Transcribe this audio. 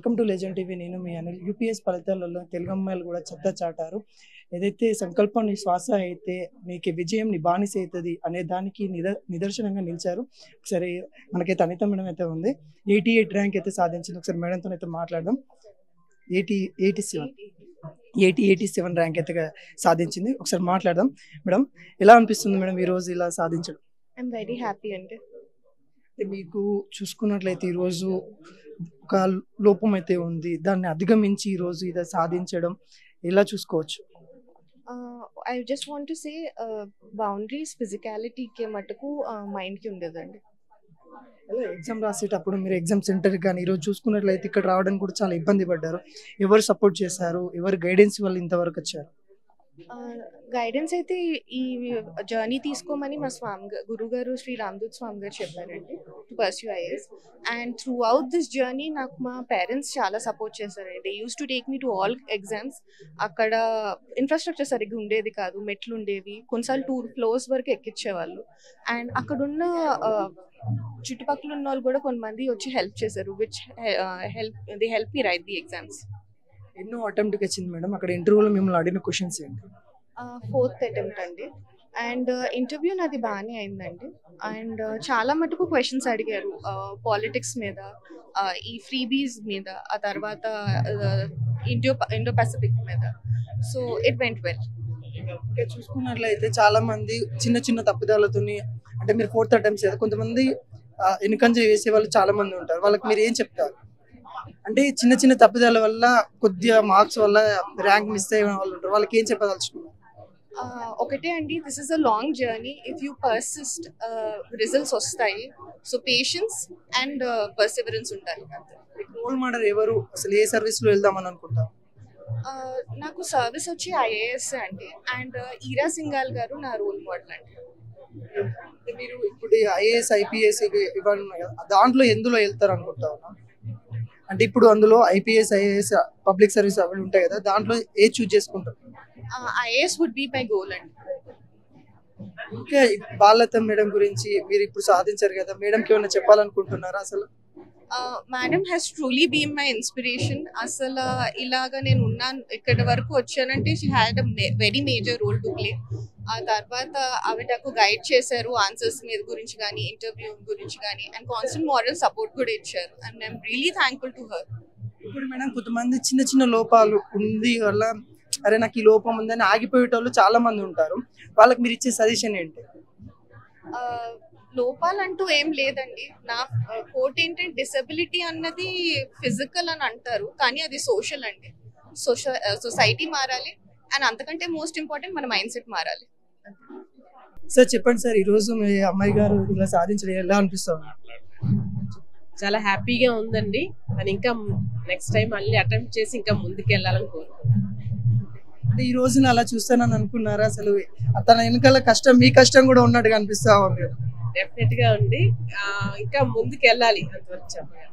Welcome to legend TV. నేను మీ Anil. UPS ఫలితాలలో తెలుగు అమ్మాయిలు కూడా చెత్త చాటారు. ఏదైతే సంకల్పం నీ శ్వాస అయితే నీకు విజయం నీ బానిస అవుతుంది అనే దానికి నిదర్శనంగా నిలిచారు. ఒకసారి మనకైతే అనిత మేడం అయితే ఉంది, 88 ర్యాంక్ అయితే సాధించింది. ఒకసారి మేడంతో అయితే మాట్లాడదాం. 87 ర్యాంక్ అయితే సాధించింది. ఒకసారి మాట్లాడదాం. మేడం, ఎలా అనిపిస్తుంది మేడం ఈరోజు ఇలా సాధించడం? ఐఎమ్ వెరీ హ్యాపీ అండి. మీకు చూసుకున్నట్లయితే ఈరోజు ఒక లోపం అయితే ఉంది, దాన్ని అధిగమించి ఈరోజు ఇది సాధించడం ఎలా చూసుకోవచ్చు? I just want to say boundaries ఫిజికాలిటీకి మటుకు మైండ్కి ఉండేదండి. అలా ఎగ్జామ్ రాసేటప్పుడు మీరు ఎగ్జామ్ సెంటర్ కానీ ఈరోజు చూసుకున్నట్లయితే ఇక్కడ రావడానికి కూడా చాలా ఇబ్బంది పడ్డారు. ఎవరు సపోర్ట్ చేశారు, ఎవరు గైడెన్స్ వల్ల ఇంతవరకు వచ్చారు? గైడెన్స్ అయితే ఈ జర్నీ తీసుకోమని మా గురుగారు శ్రీ రామదూత్ స్వామి గారు చెప్పారండి, to pursue IAS. And through out this journey నాకు మా పేరెంట్స్ చాలా సపోర్ట్ చేశారండి. They use to take me to all exams. అక్కడ ఇన్ఫ్రాస్ట్రక్చర్ సరిగ్గా ఉండేది కాదు, మెట్లు ఉండేవి, కొన్నిసార్లు 2 ఫ్లోర్స్ వరకు ఎక్కించేవాళ్ళు. అండ్ అక్కడున్న చుట్టుపక్కల ఉన్న వాళ్ళు కూడా కొంతమంది వచ్చి హెల్ప్ చేశారు, which help me right the exams. ఎన్నో అటెంప్ట్కి వచ్చింది మేడం, అక్కడ ఇంటర్వ్యూలో మిమ్మల్ని అడిగిన క్వశ్చన్స్ ఏంటి? 4th అటెంప్ట్ అండి. అండ్ ఇంటర్వ్యూ నాది బాగానే అయిందండి. అండ్ చాలా మటుకు క్వశ్చన్స్ అడిగారు పాలిటిక్స్ మీద, ఈ ఫ్రీబీస్ మీద, ఆ తర్వాత ఇండో పసిఫిక్ మీద. So it went well. ఇంకా చూసుకున్నట్లయితే చాలా మంది చిన్న చిన్న తప్పిదాలతోని, అంటే మీరు 4th అటెంప్ట్స్ కదా, కొంతమంది వెనుకంజ వేసే వాళ్ళు చాలా మంది ఉంటారు. వాళ్ళకి మీరు ఏం చెప్తారు? అంటే చిన్న చిన్న తప్పిదాల వల్ల కొద్దిగా మార్క్స్ వల్ల ర్యాంక్ మిస్ అయ్యే వాళ్ళు ఉంటారు, వాళ్ళకి ఏం చెప్పదలుచుకున్నారు? ఒకటే అండి, this is a long journey. If you persist results వస్తాయి. సో పేషెన్స్ అండ్ పర్సివరెన్స్ ఉండాలి. రోల్ మోడల్ ఎవరు, అసలు ఏ సర్వీస్లో వెళ్దామని అనుకుంటారు? నాకు సర్వీస్ వచ్చి ఐఏఎస్ అండి. అండ్ ఈరా సింగాల్ గారు నా రోల్ మోడల్ అండి. మీరు ఇప్పుడు ఐఏఎస్ ఐపీఎస్ ఇవన్నీ ఉన్నాయి కదా, దాంట్లో ఎందులో వెళ్తారు అనుకుంటారు? అంటే ఇప్పుడు అందులో ఐపీఎస్ ఐఏఎస్ పబ్లిక్ సర్వీస్ అవి ఉంటాయి కదా, దాంట్లో ఏ చూజ్ చేసుకుంటారు? IAS would be my goal అండి. ఇంకా బాలత మేడం గురించి మీరు ఇప్పుడు సాధించారు కదా, మేడంకి ఏమైనా చెప్పాలనుకుంటున్నారా? అసలు madam has truly been my inspiration. అసలు ఇలాగా నేను ఉన్నాను, ఇక్కడి వరకు వచ్చానంటే she had a very major role to play. ఆ తర్వాత ఆవిడ నాకు గైడ్ చేశారు ఆన్సర్స్ మీద గురించి కానీ, ఇంటర్వ్యూ గురించి కానీ, అండ్ కాన్స్టెంట్ మారల్ సపోర్ట్ కూడా ఇచ్చారు. And I'm really thankful to her. ఇప్పుడు మేడం కొంతమంది చిన్న చిన్న లోపాలు ఉంది వల్ల, అరే నాకు ఈ లోపం ఉందని ఆగిపోయేటోళ్ళు చాలా మంది ఉంటారు, వాళ్ళకి మీరు ఇచ్చే సజెషన్ ఏంటి? లోపాలంటూ ఏం లేదండి. నా కోట్ ఏంటంటే డిసెబిలిటీ అన్నది ఫిజికల్ అని అంటారు, కానీ అది సోషల్ అండి. సొసైటీ మారాలి, అండ్ అంతకంటే మోస్ట్ ఇంపార్టెంట్ మన మైండ్ సెట్ మారాలి. సార్ చెప్పండి సార్, ఈరోజు మీ అమ్మాయి గారు ఇలా సాధించడం ఎలా అనిపిస్తుంది? చాలా హ్యాపీగా ఉందండి. అని ఇంకా నెక్స్ట్ టైం మళ్ళీ అటెంప్ట్ చేసి ఇంకా ముందుకు వెళ్ళాలని కోరుకుంటున్నాను. అంటే ఈ రోజున అలా చూస్తానని అనుకున్నారా? అసలు తన వెనకాల కష్టం, మీ కష్టం కూడా ఉన్నట్టుగా అనిపిస్తా ఉంది. డెఫినెట్ గా ఉంది, ఇంకా ముందుకు వెళ్ళాలి అంతవరకు చెప్పాలి.